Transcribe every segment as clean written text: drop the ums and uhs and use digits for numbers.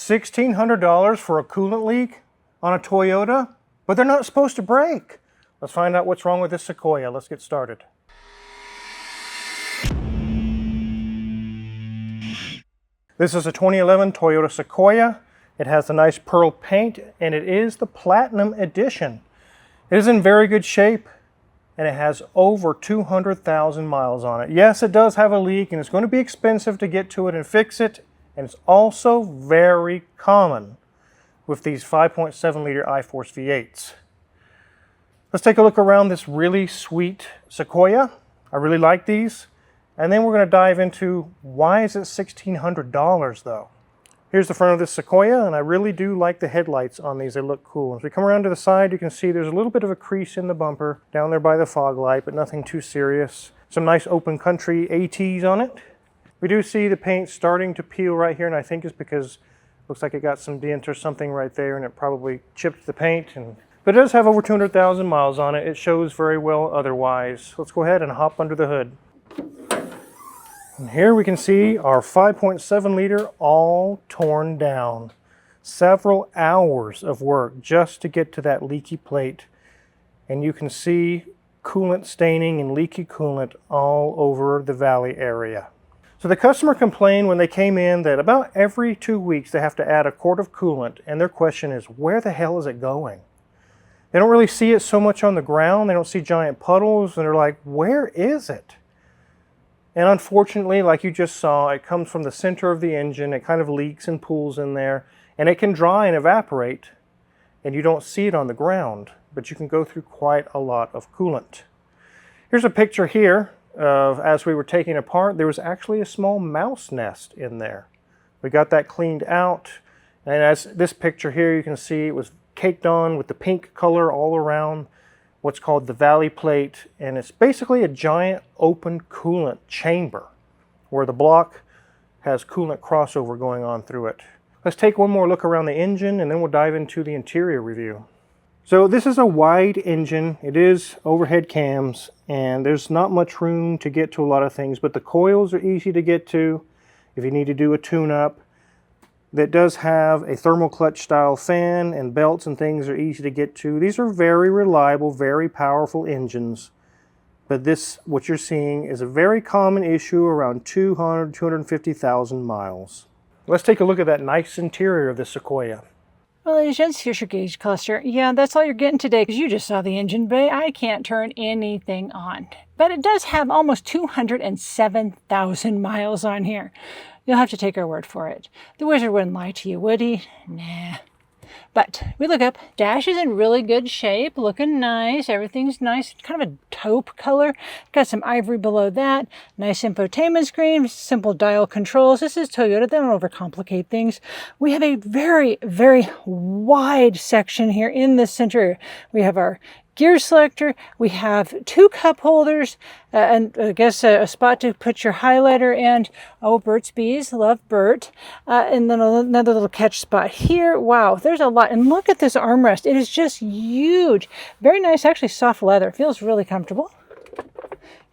$1,600 for a coolant leak on a Toyota, but they're not supposed to break. Let's find out what's wrong with this Sequoia. Let's get started. This is a 2011 Toyota Sequoia. It has a nice pearl paint, and it is the Platinum Edition. It is in very good shape, and it has over 200,000 miles on it. Yes, it does have a leak, and it's going to be expensive to get to it and fix it, and it's also very common with these 5.7 liter I-Force V8s. Let's take a look around this really sweet Sequoia. I really like these. And then we're going to dive into why is it $1,600 though? Here's the front of this Sequoia, and I really do like the headlights on these. They look cool. As we come around to the side, you can see there's a little bit of a crease in the bumper down there by the fog light, but nothing too serious. Some nice open country ATs on it. We do see the paint starting to peel right here, and I think it's because it looks like it got some dent or something right there, and it probably chipped the paint. But it does have over 200,000 miles on it. It shows very well otherwise. Let's go ahead and hop under the hood. And here we can see our 5.7 liter all torn down. Several hours of work just to get to that leaky plate. And you can see coolant staining and leaky coolant all over the valley area. So the customer complained when they came in that about every 2 weeks they have to add a quart of coolant, and their question is, where the hell is it going? They don't really see it so much on the ground. They don't see giant puddles, and they're like, where is it? And unfortunately, like you just saw, it comes from the center of the engine. It kind of leaks and pools in there, and it can dry and evaporate, and you don't see it on the ground, but you can go through quite a lot of coolant. Here's a picture here of as we were taking it apart. There was actually a small mouse nest in there. We got that cleaned out, and as this picture here, you can see it was caked on with the pink color all around what's called the valley plate, and it's basically a giant open coolant chamber where the block has coolant crossover going on through it. Let's take one more look around the engine, and then we'll dive into the interior review. So this is a wide engine. It is overhead cams, and there's not much room to get to a lot of things, but the coils are easy to get to if you need to do a tune-up. That does have a thermal clutch style fan, and belts and things are easy to get to. These are very reliable, very powerful engines. But this, what you're seeing, is a very common issue around 250,000 miles. Let's take a look at that nice interior of the Sequoia. Well, ladies and gents, here's your gauge cluster. Yeah, that's all you're getting today because you just saw the engine bay. I can't turn anything on. But it does have almost 207,000 miles on here. You'll have to take our word for it. The wizard wouldn't lie to you, would he? Nah. But we look up, dash is in really good shape, looking nice, everything's nice, kind of a taupe color. Got some ivory below that, nice infotainment screen, simple dial controls. This is Toyota, they don't overcomplicate things. We have a very, very wide section here in the center. We have our gear selector, we have 2 cup holders, and I guess a spot to put your highlighter and, oh, Burt's Bees, love Burt, and then another little catch spot here. Wow, there's a lot, and look at this armrest. It is just huge. Very nice, actually soft leather, feels really comfortable.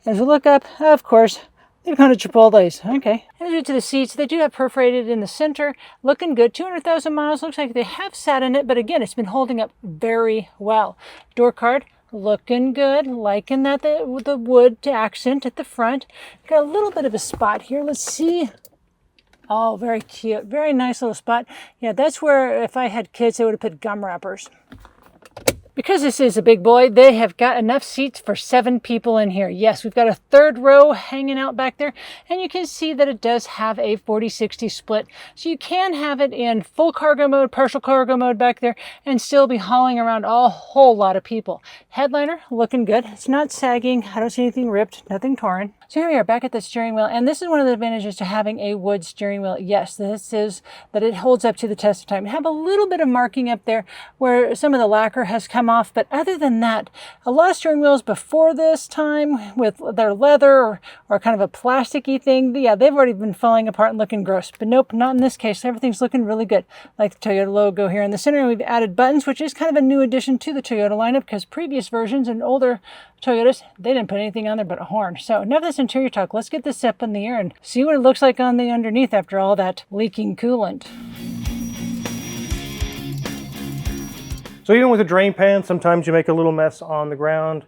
As we look up, of course, they've gone to Chipotle's. Okay. As we get to the seats, they do have perforated in the center. Looking good. 200,000 miles. Looks like they have sat in it, but again, it's been holding up very well. Door card, looking good. Liking that the wood to accent at the front. Got a little bit of a spot here. Let's see. Oh, very cute. Very nice little spot. Yeah, that's where if I had kids, they would have put gum wrappers. Because this is a big boy, they have got enough seats for 7 people in here. Yes, we've got a 3rd row hanging out back there, and you can see that it does have a 40-60 split. So you can have it in full cargo mode, partial cargo mode back there, and still be hauling around a whole lot of people. Headliner, looking good. It's not sagging. I don't see anything ripped, nothing torn. So here we are back at the steering wheel, and this is one of the advantages to having a wood steering wheel. Yes, this is that it holds up to the test of time. You have a little bit of marking up there where some of the lacquer has come off, but other than that, a lot of steering wheels before this time with their leather or kind of a plasticky thing, yeah, they've already been falling apart and looking gross. But nope, not in this case. Everything's looking really good. Like the Toyota logo here in the center, and we've added buttons, which is kind of a new addition to the Toyota lineup because previous versions and older Toyotas, they didn't put anything on there but a horn. So enough of this interior talk. Let's get this up in the air and see what it looks like on the underneath after all that leaking coolant. So even with a drain pan, sometimes you make a little mess on the ground.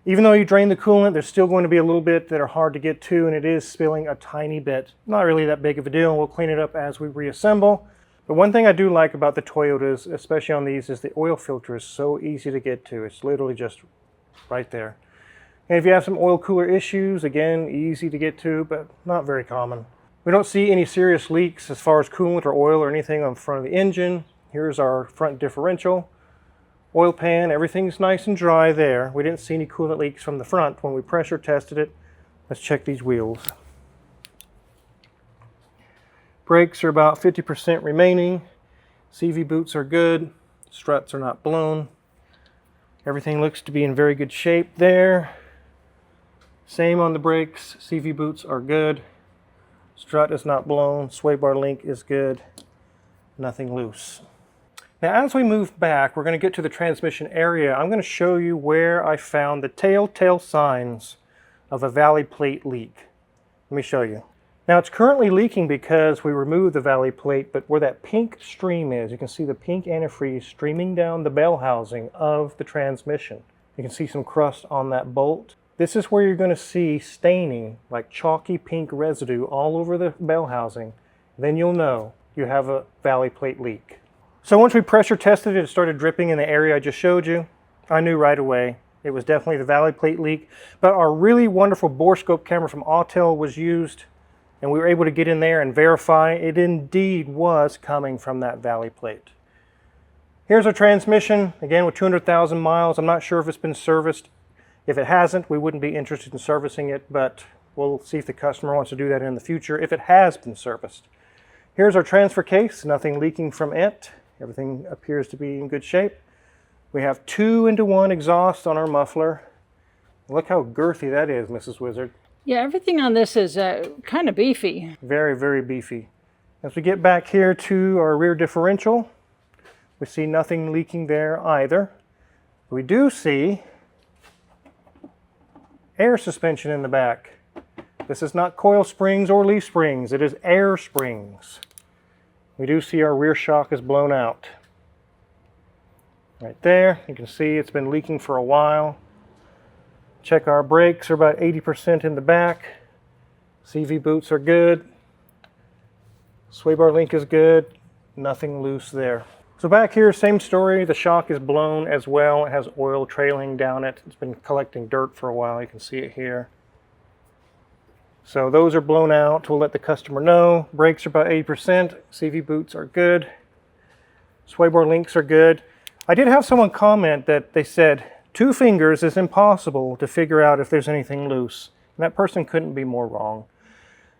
Even though you drain the coolant, there's still going to be a little bit that are hard to get to, and it is spilling a tiny bit. Not really that big of a deal. We'll clean it up as we reassemble. But one thing I do like about the Toyotas, especially on these, is the oil filter is so easy to get to. It's literally just right there. And if you have some oil cooler issues, again, easy to get to, but not very common. We don't see any serious leaks as far as coolant or oil or anything on the front of the engine. Here's our front differential. Oil pan, everything's nice and dry there. We didn't see any coolant leaks from the front when we pressure tested it. Let's check these wheels. Brakes are about 50% remaining. CV boots are good. Struts are not blown. Everything looks to be in very good shape there. Same on the brakes. CV boots are good. Strut is not blown. Sway bar link is good. Nothing loose. Now, as we move back, we're going to get to the transmission area. I'm going to show you where I found the telltale signs of a valley plate leak. Let me show you. Now, it's currently leaking because we removed the valley plate, but where that pink stream is, you can see the pink antifreeze streaming down the bell housing of the transmission. You can see some crust on that bolt. This is where you're going to see staining, like chalky pink residue all over the bell housing. Then you'll know you have a valley plate leak. So once we pressure tested it, it started dripping in the area I just showed you. I knew right away it was definitely the valley plate leak. But our really wonderful borescope camera from Autel was used, and we were able to get in there and verify it indeed was coming from that valley plate. Here's our transmission, again with 200,000 miles. I'm not sure if it's been serviced. If it hasn't, we wouldn't be interested in servicing it, but we'll see if the customer wants to do that in the future if it has been serviced. Here's our transfer case, nothing leaking from it. Everything appears to be in good shape. We have 2-into-1 exhaust on our muffler. Look how girthy that is, Mrs. Wizard. Yeah, everything on this is kind of beefy. Very, very beefy. As we get back here to our rear differential, we see nothing leaking there either. We do see air suspension in the back. This is not coil springs or leaf springs. It is air springs. We do see our rear shock is blown out. Right there, you can see it's been leaking for a while. Check our brakes are about 80% in the back. CV boots are good. Sway bar link is good. Nothing loose there. So back here, same story. The shock is blown as well. It has oil trailing down it. It's been collecting dirt for a while. You can see it here. So those are blown out. We'll let the customer know. Brakes are about 80%. CV boots are good. Sway bar links are good. I did have someone comment that they said 2 fingers is impossible to figure out if there's anything loose. And that person couldn't be more wrong.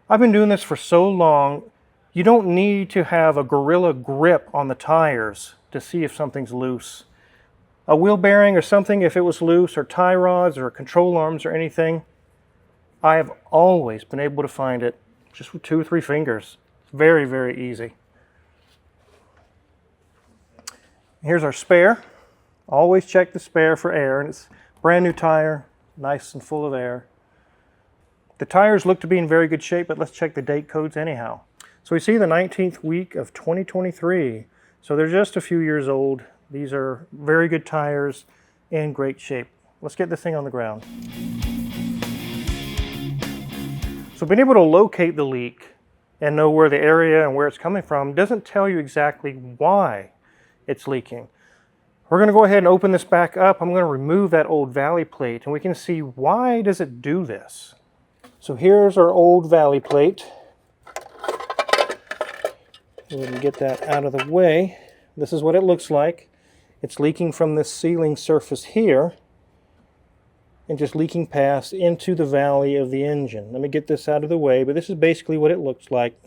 I've been doing this for so long. You don't need to have a gorilla grip on the tires to see if something's loose. A wheel bearing or something, if it was loose, or tie rods or control arms or anything, I have always been able to find it just with 2 or 3 fingers. It's very, very easy. Here's our spare. Always check the spare for air, and it's a brand new tire, nice and full of air. The tires look to be in very good shape, but let's check the date codes anyhow. So we see the 19th week of 2023. So they're just a few years old. These are very good tires in great shape. Let's get this thing on the ground. So being able to locate the leak and know where the area and where it's coming from doesn't tell you exactly why it's leaking. We're going to go ahead and open this back up. I'm going to remove that old valley plate, and we can see why does it do this. So here's our old valley plate. Go ahead and get that out of the way. This is what it looks like. It's leaking from this sealing surface here and just leaking past into the valley of the engine. Let me get this out of the way, but this is basically what it looks like.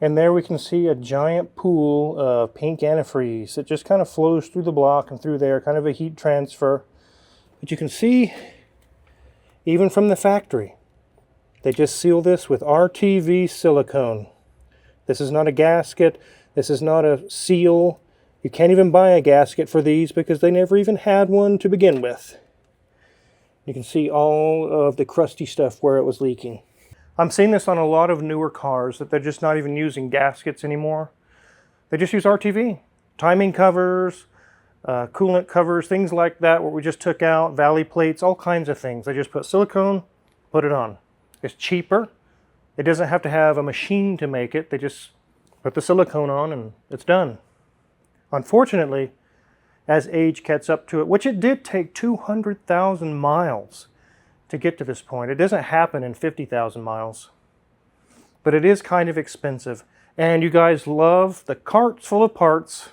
And there we can see a giant pool of pink antifreeze. It just kind of flows through the block and through there, kind of a heat transfer. But you can see, even from the factory, they just seal this with RTV silicone. This is not a gasket. This is not a seal. You can't even buy a gasket for these because they never even had one to begin with. You can see all of the crusty stuff where it was leaking. I'm seeing this on a lot of newer cars that they're just not even using gaskets anymore. They just use RTV. Timing covers, coolant covers, things like that, what we just took out, valley plates, all kinds of things. They just put silicone, put it on. It's cheaper. It doesn't have to have a machine to make it. They just put the silicone on and it's done. Unfortunately, as age catches up to it, which it did take 200,000 miles to get to this point. It doesn't happen in 50,000 miles. But it is kind of expensive. And you guys love the carts full of parts.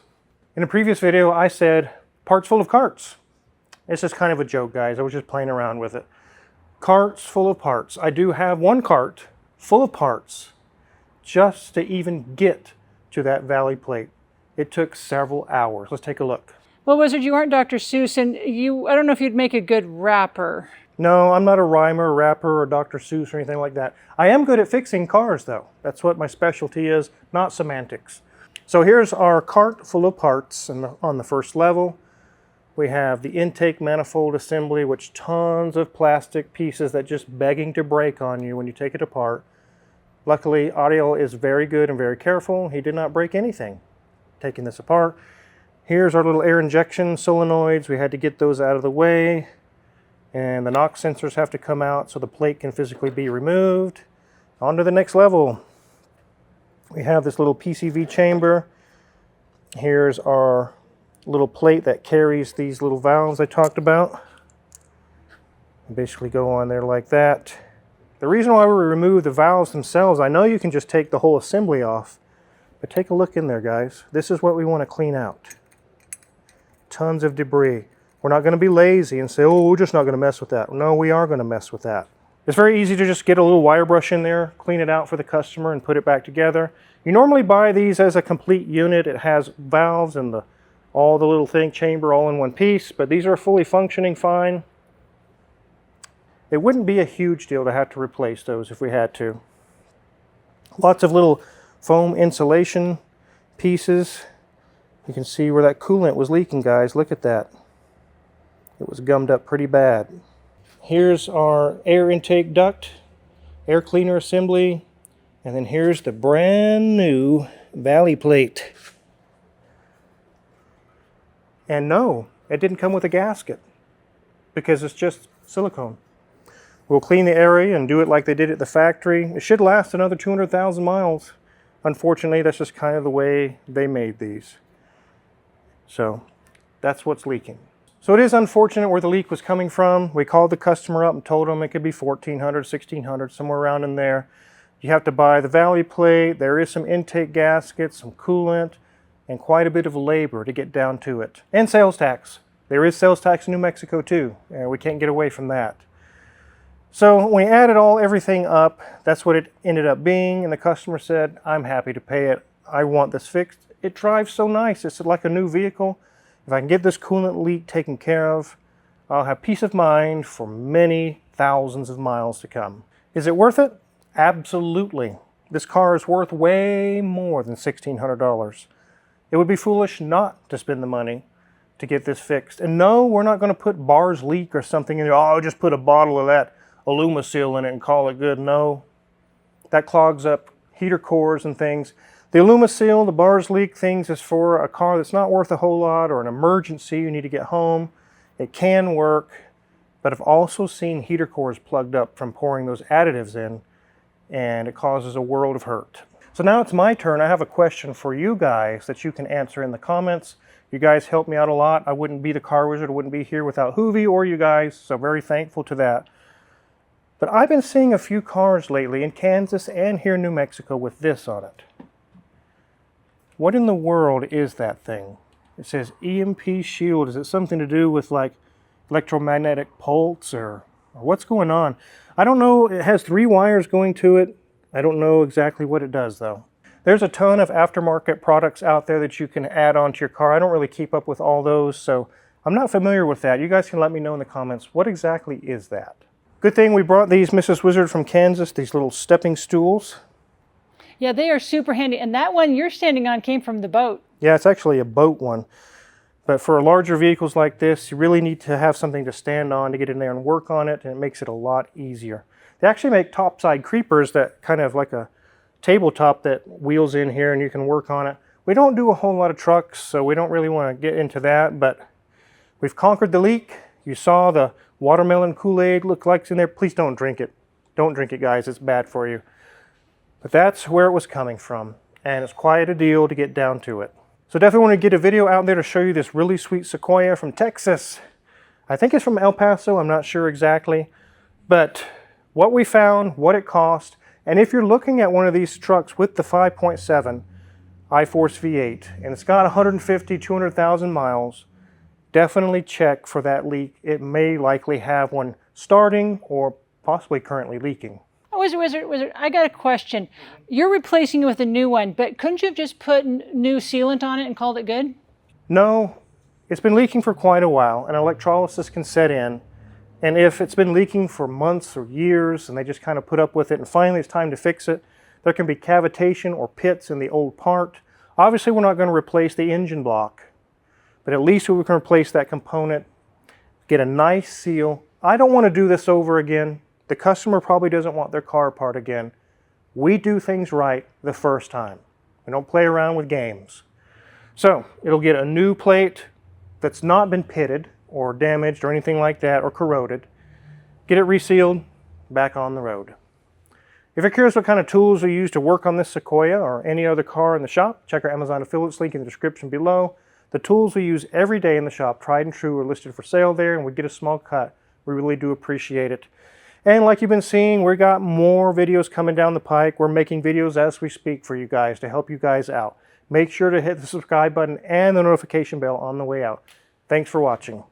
In a previous video, I said parts full of carts. It's just kind of a joke, guys. I was just playing around with it. Carts full of parts. I do have one cart full of parts just to even get to that valley plate. It took several hours. Let's take a look. Well, Wizard, you aren't Dr. Seuss, and I don't know if you'd make a good rapper. No, I'm not a rhymer, rapper, or Dr. Seuss or anything like that. I am good at fixing cars, though. That's what my specialty is, not semantics. So here's our cart full of parts on the first level. We have the intake manifold assembly, which tons of plastic pieces that just begging to break on you when you take it apart. Luckily, Audio is very good and very careful. He did not break anything taking this apart. Here's our little air injection solenoids. We had to get those out of the way. And the knock sensors have to come out so the plate can physically be removed. On to the next level. We have this little PCV chamber. Here's our little plate that carries these little valves I talked about. Basically go on there like that. The reason why we remove the valves themselves, I know you can just take the whole assembly off, but take a look in there, guys. This is what we want to clean out. Tons of debris. We're not going to be lazy and say, oh, we're just not going to mess with that. No, we are going to mess with that. It's very easy to just get a little wire brush in there, clean it out for the customer, and put it back together. You normally buy these as a complete unit. It has valves and all the little chamber all in one piece, but these are fully functioning fine. It wouldn't be a huge deal to have to replace those if we had to. Lots of little foam insulation pieces. You can see where that coolant was leaking, guys. Look at that. It was gummed up pretty bad. Here's our air intake duct, air cleaner assembly, and then here's the brand new valley plate. And no, it didn't come with a gasket because it's just silicone. We'll clean the area and do it like they did at the factory. It should last another 200,000 miles. Unfortunately, that's just kind of the way they made these. So that's what's leaking. So it is unfortunate where the leak was coming from. We called the customer up and told them it could be $1,400, $1,600, somewhere around in there. You have to buy the valley plate. There is some intake gaskets, some coolant, and quite a bit of labor to get down to it. And sales tax. There is sales tax in New Mexico too. We can't get away from that. So when we added everything up, that's what it ended up being. And the customer said, I'm happy to pay it. I want this fixed. It drives so nice. It's like a new vehicle. If I can get this coolant leak taken care of, I'll have peace of mind for many thousands of miles to come. Is it worth it? Absolutely. This car is worth way more than $1,600. It would be foolish not to spend the money to get this fixed. And no, we're not going to put bars leak or something in there. Oh, just put a bottle of that Alumasil in it and call it good. No, that clogs up heater cores and things. The Alumasil, the bars leak things is for a car that's not worth a whole lot or an emergency, you need to get home. It can work, but I've also seen heater cores plugged up from pouring those additives in, and it causes a world of hurt. So now it's my turn. I have a question for you guys that you can answer in the comments. You guys help me out a lot. I wouldn't be the Car Wizard, I wouldn't be here without Hoovie or you guys, so very thankful to that. But I've been seeing a few cars lately in Kansas and here in New Mexico with this on it. What in the world is that thing? It says EMP shield. Is it something to do with like electromagnetic pulse or what's going on? I don't know. It has 3 wires going to it. I don't know exactly what it does though. There's a ton of aftermarket products out there that you can add onto your car. I don't really keep up with all those, so I'm not familiar with that. You guys can let me know in the comments, what exactly is that? Good thing we brought these Mrs. Wizard from Kansas, these little stepping stools. Yeah, they are super handy. And that one you're standing on came from the boat. Yeah, it's actually a boat one. But for larger vehicles like this, you really need to have something to stand on to get in there and work on it, and it makes it a lot easier. They actually make topside creepers that kind of like a tabletop that wheels in here and you can work on it. We don't do a whole lot of trucks, so we don't really want to get into that, but we've conquered the leak. You saw the watermelon Kool-Aid look like it's in there. Please don't drink it. Don't drink it, guys. It's bad for you. But that's where it was coming from, and it's quite a deal to get down to it. So definitely want to get a video out there to show you this really sweet Sequoia from Texas. I think it's from El Paso. I'm not sure exactly. But what we found, what it cost, and if you're looking at one of these trucks with the 5.7 I-Force V8, and it's got 150, 200,000 miles, definitely check for that leak. It may likely have one starting or possibly currently leaking. Oh, Wizard, I got a question. You're replacing it with a new one, but couldn't you have just put new sealant on it and called it good? No, it's been leaking for quite a while, and electrolysis can set in. And if it's been leaking for months or years and they just kind of put up with it and finally it's time to fix it, there can be cavitation or pits in the old part. Obviously, we're not going to replace the engine block, but at least we can replace that component, get a nice seal. I don't want to do this over again. The customer probably doesn't want their car apart again. We do things right the first time. We don't play around with games. So it'll get a new plate that's not been pitted or damaged or anything like that or corroded. Get it resealed, back on the road. If you're curious what kind of tools we use to work on this Sequoia or any other car in the shop, check our Amazon affiliates link in the description below. The tools we use every day in the shop, tried and true, are listed for sale there, and we get a small cut. We really do appreciate it. And like you've been seeing, we got more videos coming down the pike. We're making videos as we speak for you guys to help you guys out. Make sure to hit the subscribe button and the notification bell on the way out. Thanks for watching.